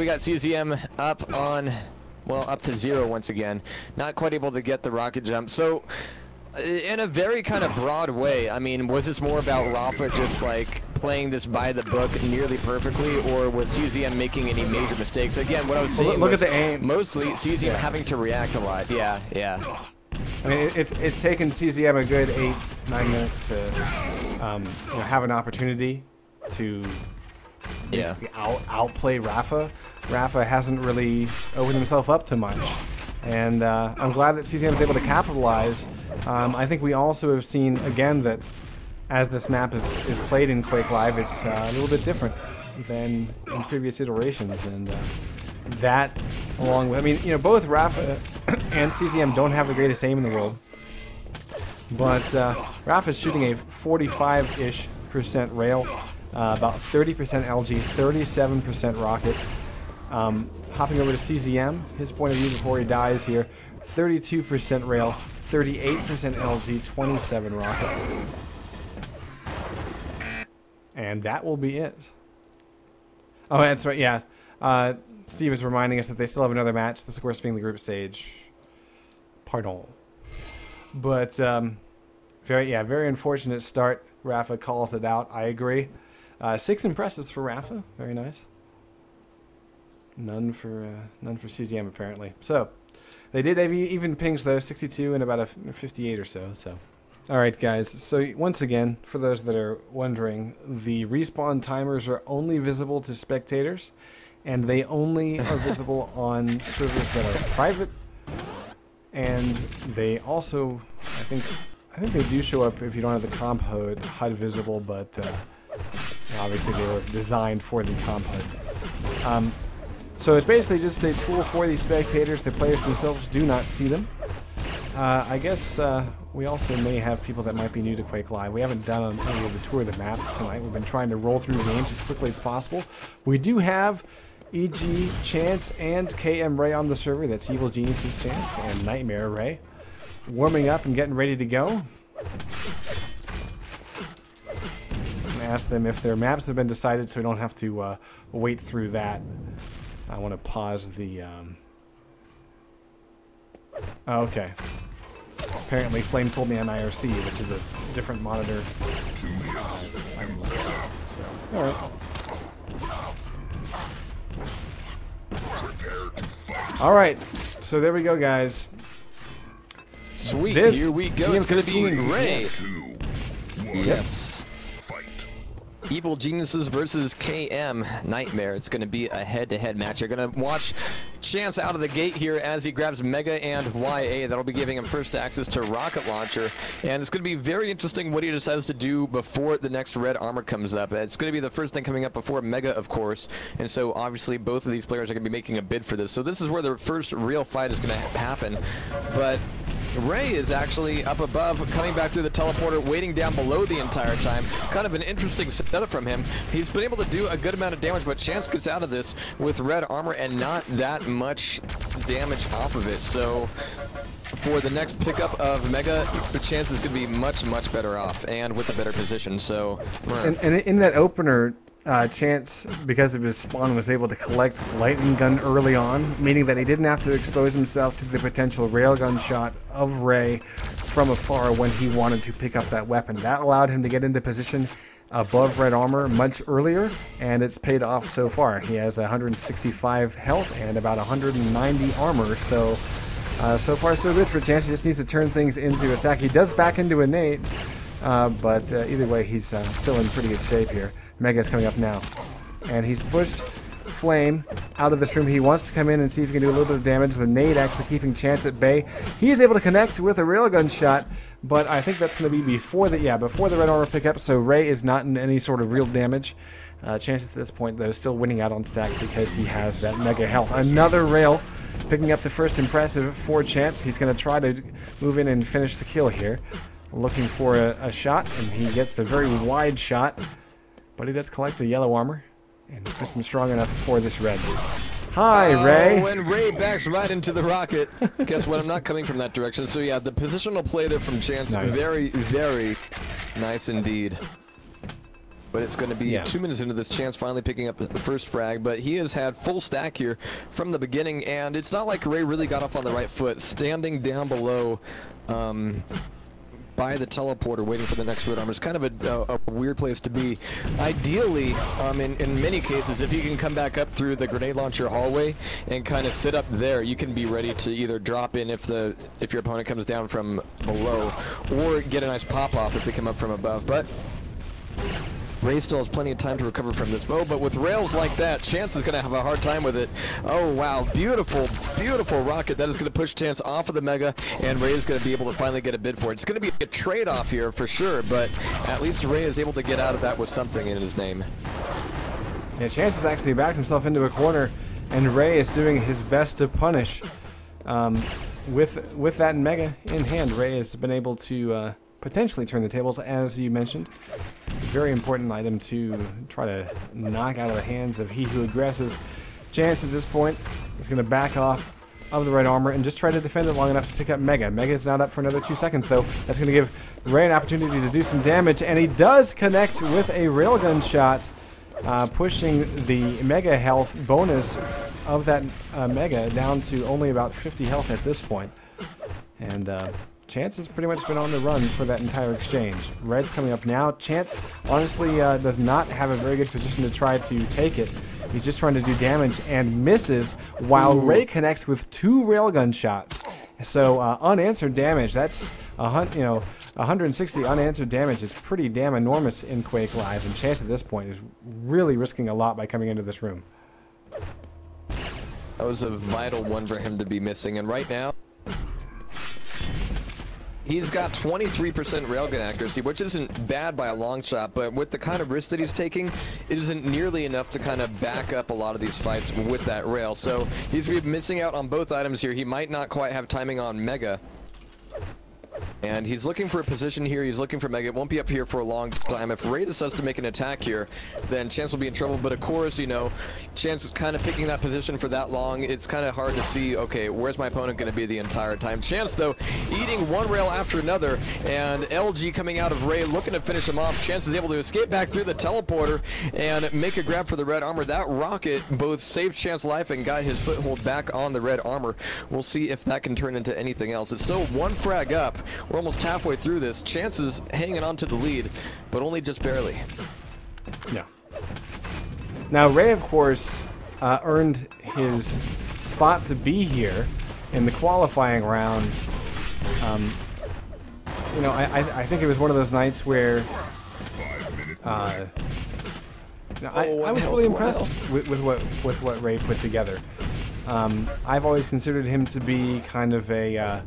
we got CZM up on, well, up to 0 once again. Not quite able to get the rocket jump. So, in a very kind of broad way, I mean, was this more about Rafa just like playing this by the book nearly perfectly, or was CZM making any major mistakes? Again, what I was saying look was at the aim. Mostly CZM having to react a lot. Yeah. I mean, it's taken CZM a good 8-9 minutes to have an opportunity to outplay Rafa. Rafa hasn't really opened himself up too much, and I'm glad that CZM is able to capitalize. I think we also have seen again that as this map is played in Quake Live, it's a little bit different than in previous iterations, and that along with, I mean, both Rafa and CZM don't have the greatest aim in the world, but Rafa's shooting a 45-ish% rail, about 30% LG, 37% rocket. Hopping over to CZM, his point of view before he dies here, 32% rail, 38% LG, 27 rocket. And that will be it. Oh, that's right, yeah. Steve is reminding us that they still have another match, this of course being the group stage. Pardon. But, very unfortunate start. Rafa calls it out. I agree. 6 impresses for Rafa. Very nice. None for CZM apparently. So, they did have even pings though, 62 and about a 58 or so. All right, guys. So once again, for those that are wondering, the respawn timers are only visible to spectators, and they only are visible on servers that are private. And they also, I think they do show up if you don't have the comp HUD visible, but obviously they were designed for the comp HUD. So it's basically just a tool for the spectators. The players themselves do not see them. I guess we also may have people that might be new to Quake Live. We haven't done any of the tour of the maps tonight. We've been trying to roll through the games as quickly as possible. We do have EG Chance and KM Ray on the server. That's Evil Genius's Chance and Nightmare Ray warming up and getting ready to go. Ask them if their maps have been decided so we don't have to wait through that. I want to pause the... okay. Apparently Flame told me I'm IRC, which is a different monitor. Alright. Alright, so there we go, guys. Sweet, here we go. It's going to be Ray. Yes. Evil Geniuses versus KM Nightmare. It's going to be a head-to-head match. You're going to watch Chance out of the gate here as he grabs Mega and YA. That'll be giving him first access to Rocket Launcher. And it's going to be very interesting what he decides to do before the next red armor comes up. It's going to be the first thing coming up before Mega, of course. And so obviously both of these players are going to be making a bid for this. So this is where the first real fight is going to happen. But Ray is actually up above, coming back through the teleporter, waiting down below the entire time. Kind of an interesting setup from him. He's been able to do a good amount of damage, but Chance gets out of this with red armor and not that much damage off of it. So for the next pickup of Mega, the Chance is going to be much, much better off and with a better position. So, and in that opener, Chance, because of his spawn, was able to collect Lightning Gun early on, meaning that he didn't have to expose himself to the potential railgun shot of Ray from afar when he wanted to pick up that weapon. That allowed him to get into position above red armor much earlier, and it's paid off so far. He has 165 health and about 190 armor, so so far so good for Chance. He just needs to turn things into attack. He does back into a nade, but either way, he's still in pretty good shape here. Mega's coming up now, and he's pushed Flame out of this room. He wants to come in and see if he can do a little bit of damage. The nade actually keeping Chance at bay. He is able to connect with a railgun shot, but I think that's going to be before the red armor pickup, so Ray is not in any sort of real damage. Chance at this point, though, still winning out on stack because he has that Mega health. Another rail picking up the first impressive for Chance. He's going to try to move in and finish the kill here. Looking for a shot, and he gets a very wide shot, but he does collect the yellow armor and puts him strong enough for this red. Hi, Ray. Oh, and Ray backs right into the rocket. Guess what? I'm not coming from that direction. So yeah, the positional play there from Chance, nice. Very, very nice indeed. But it's going to be 2 minutes into this. Chance finally picking up the first frag, but he has had full stack here from the beginning, and it's not like Ray really got off on the right foot. Standing down below by the teleporter waiting for the next red armor is kind of a weird place to be. Ideally, in many cases, if you can come back up through the grenade launcher hallway and kind of sit up there, you can be ready to either drop in if your opponent comes down from below, or get a nice pop-off if they come up from above. But Ray still has plenty of time to recover from this bow, but with rails like that, Chance is going to have a hard time with it. Oh, wow. Beautiful, beautiful rocket. That is going to push Chance off of the Mega, and Ray is going to be able to finally get a bid for it. It's going to be a trade-off here for sure, but at least Ray is able to get out of that with something in his name. Yeah, Chance has actually backed himself into a corner, and Ray is doing his best to punish. With that Mega in hand, Ray has been able to potentially turn the tables, as you mentioned. Very important item to try to knock out of the hands of he who aggresses. Chance at this point is going to back off of the red armor and just try to defend it long enough to pick up Mega. Mega is not up for another 2 seconds, though. That's going to give Ray an opportunity to do some damage, and he does connect with a railgun shot, pushing the Mega health bonus of that Mega down to only about 50 health at this point. And Chance has pretty much been on the run for that entire exchange. Red's coming up now. Chance honestly does not have a very good position to try to take it. He's just trying to do damage and misses, while Ray connects with 2 railgun shots. So unanswered damage. That's 160 unanswered damage is pretty damn enormous in Quake Live, and Chance at this point is really risking a lot by coming into this room. That was a vital one for him to be missing, and right now he's got 23% railgun accuracy, which isn't bad by a long shot, but with the kind of risk that he's taking, it isn't nearly enough to kind of back up a lot of these fights with that rail. So he's going to be missing out on both items here. He might not quite have timing on Mega. And he's looking for a position here. He's looking for Mega. It won't be up here for a long time. If Ray decides to make an attack here, then Chance will be in trouble. But of course, you know, Chance is kind of picking that position for that long. It's kind of hard to see, okay, where's my opponent going to be the entire time? Chance, though, eating one rail after another. And LG coming out of Ray, looking to finish him off. Chance is able to escape back through the teleporter and make a grab for the red armor. That rocket both saved Chance's life and got his foothold back on the red armor. We'll see if that can turn into anything else. It's still one frag up. We're almost halfway through this. Chance is hanging on to the lead, but only just barely. Yeah. Now Ray, of course, earned his spot to be here in the qualifying rounds. You know, I think it was one of those nights where I was really impressed with what Ray put together. I've always considered him to be kind of a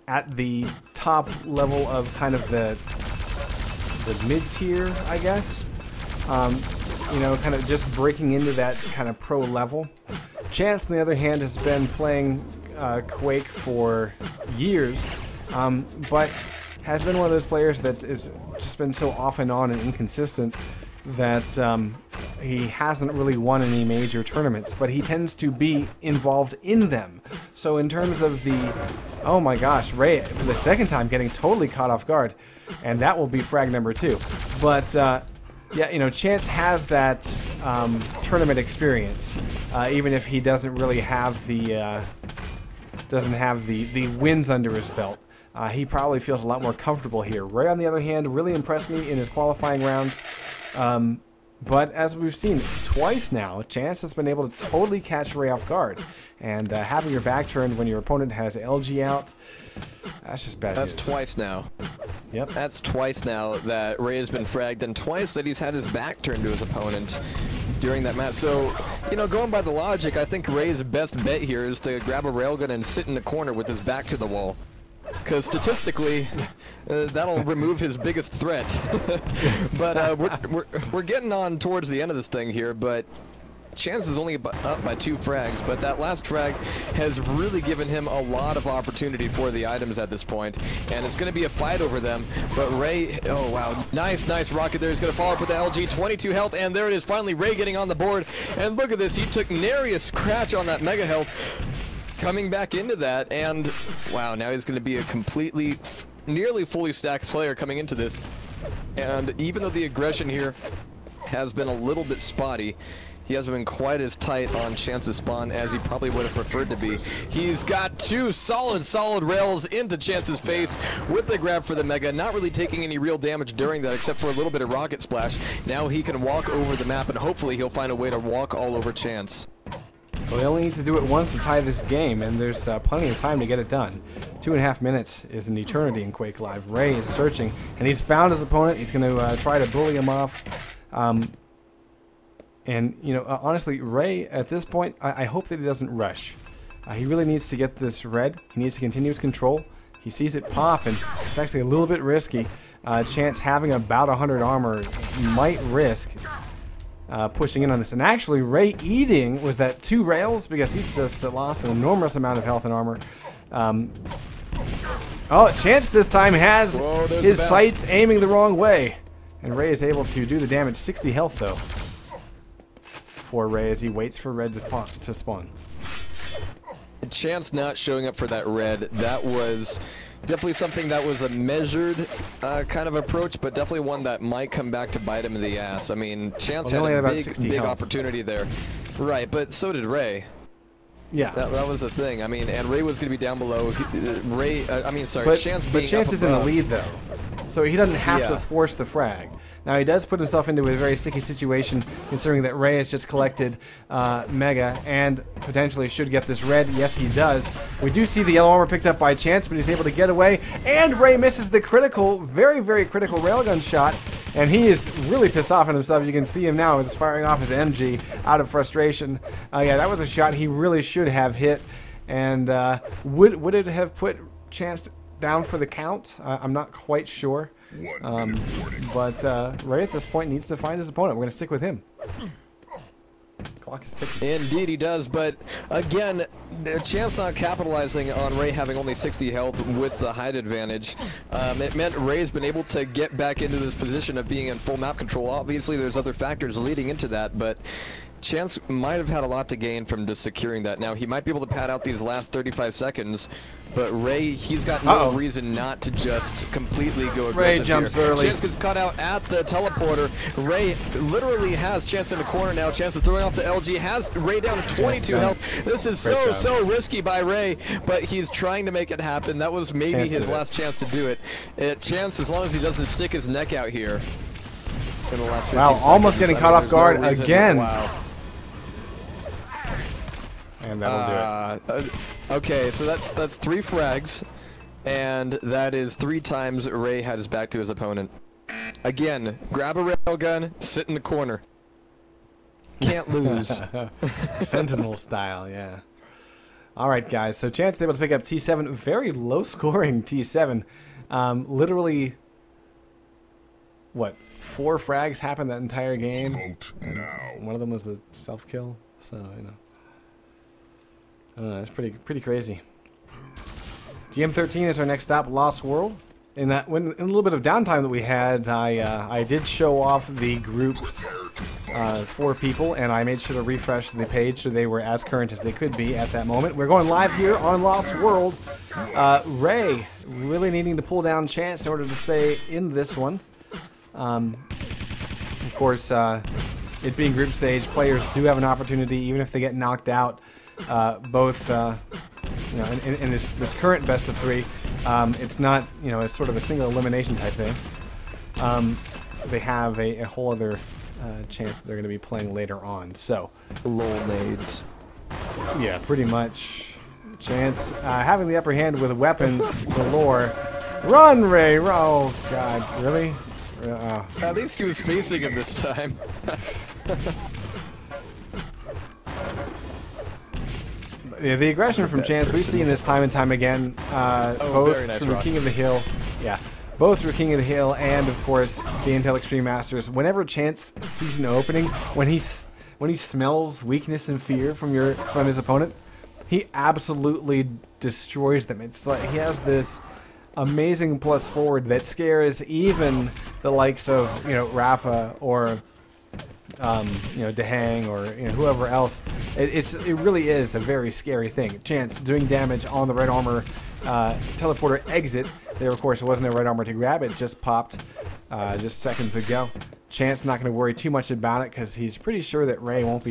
at the top level of kind of the mid-tier, I guess. You know, kind of just breaking into that kind of pro level. Chance, on the other hand, has been playing Quake for years, but has been one of those players that is just been so off and on and inconsistent that he hasn't really won any major tournaments, but he tends to be involved in them. So in terms of the, oh my gosh, Ray, for the second time, getting totally caught off guard, and that will be frag number 2. But yeah, you know, Chance has that tournament experience, even if he doesn't really have the wins under his belt. He probably feels a lot more comfortable here. Ray, on the other hand, really impressed me in his qualifying rounds. But as we've seen twice now, Chance has been able to totally catch Ray off guard. And having your back turned when your opponent has LG out, that's just bad news. That's twice now. Yep. That's twice now that Ray has been fragged, and twice that he's had his back turned to his opponent during that match. So, you know, going by the logic, I think Ray's best bet here is to grab a railgun and sit in the corner with his back to the wall. Because statistically, that'll remove his biggest threat. But we're getting on towards the end of this thing here, but Chance is only up by 2 frags, but that last frag has really given him a lot of opportunity for the items at this point, and it's going to be a fight over them. But Ray, oh wow, nice rocket there. He's going to follow up with the LG, 22 health, and there it is, finally Ray getting on the board. And look at this, he took nary a scratch on that mega health. Coming back into that, and wow, now he's going to be a completely, nearly fully stacked player coming into this. And even though the aggression here has been a little bit spotty, he hasn't been quite as tight on Chance's spawn as he probably would have preferred to be. He's got two solid rails into Chance's face with the grab for the Mega, not really taking any real damage during that except for a little bit of rocket splash. Now he can walk over the map and hopefully he'll find a way to walk all over Chance. Well, he only needs to do it once to tie this game, and there's plenty of time to get it done. 2.5 minutes is an eternity in Quake Live. Ray is searching, and he's found his opponent. He's going to try to bully him off. And, you know, honestly, Ray, at this point, I hope that he doesn't rush. He really needs to get this red. He needs to continue his control. He sees it pop, and it's actually a little bit risky. Chance having about 100 armor might risk pushing in on this. And actually, Ray eating was that 2 rails because he's just lost an enormous amount of health and armor. Oh, Chance this time has his sights aiming the wrong way. And Ray is able to do the damage. 60 health, though, for Ray as he waits for red to spawn. Chance not showing up for that red, that was definitely something that was a measured kind of approach, but definitely one that might come back to bite him in the ass. I mean, Chance had a big opportunity there. Right, but so did Ray. Yeah. That was the thing. I mean, and Ray was going to be down below. Chance But Chance is in the lead, though. So he doesn't have to force the frag. Now, he does put himself into a very sticky situation, considering that Ray has just collected Mega and potentially should get this red. Yes, he does. We do see the yellow armor picked up by Chance, but he's able to get away. And Ray misses the critical, very critical railgun shot. And he is really pissed off at himself. You can see him now. He's firing off his MG out of frustration. Yeah, that was a shot he really should have hit. And would it have put Chance down for the count? I'm not quite sure. But Ray at this point needs to find his opponent. We're going to stick with him. Clock is ticking. Indeed he does, but again, Chance not capitalizing on Ray having only 60 health with the height advantage. It meant Ray's been able to get back into this position of being in full map control. Obviously there's other factors leading into that, but Chance might have had a lot to gain from just securing that. Now, he might be able to pad out these last 35 seconds, but Ray, he's got no reason not to just completely go aggressive. Ray jumps early. Chance gets cut out at the teleporter. Ray literally has Chance in the corner now. Chance is throwing off the LG, has Ray down to 22 health. This is so risky by Ray, but he's trying to make it happen. That was maybe his last chance to do it. Chance, as long as he doesn't stick his neck out here in the last 15 seconds. Almost getting caught off guard again. Wow. And that'll do it. Okay, so that's 3 frags, and that is 3 times Ray had his back to his opponent. Again, grab a railgun, sit in the corner. Can't lose. Sentinel style, yeah. Alright, guys, so Chance is able to pick up T7. Very low-scoring T7. Literally, what, 4 frags happened that entire game? And one of them was a self-kill, so, you know. I don't know, that's pretty crazy. GM13 is our next stop, Lost World. In a little bit of downtime that we had, I did show off the groups for people, and I made sure to refresh the page so they were as current as they could be at that moment. We're going live here on Lost World. Ray really needing to pull down Chance in order to stay in this one. Of course, it being group stage, players do have an opportunity, even if they get knocked out. Both, you know, in this current best of 3, it's not, you know, it's sort of a single elimination type thing. They have a whole other chance that they're going to be playing later on. So, lol nades. Yeah, pretty much. Chance having the upper hand with weapons galore. Run, Ray! Oh God, really? At least he was facing him this time. Yeah, the aggression from Chance, we've seen this time and time again, both nice through King of the Hill, both through King of the Hill and, of course, the Intel Extreme Masters. Whenever Chance sees an opening, when he smells weakness and fear from his opponent, he absolutely destroys them. It's like he has this amazing plus forward that scares even the likes of, you know, Rafa or you know, Dehang or, you know, whoever else. It really is a very scary thing. Chance doing damage on the red armor teleporter exit. There, of course, wasn't a red armor to grab. It just popped. just seconds ago. Chance not going to worry too much about it because he's pretty sure that Ray won't be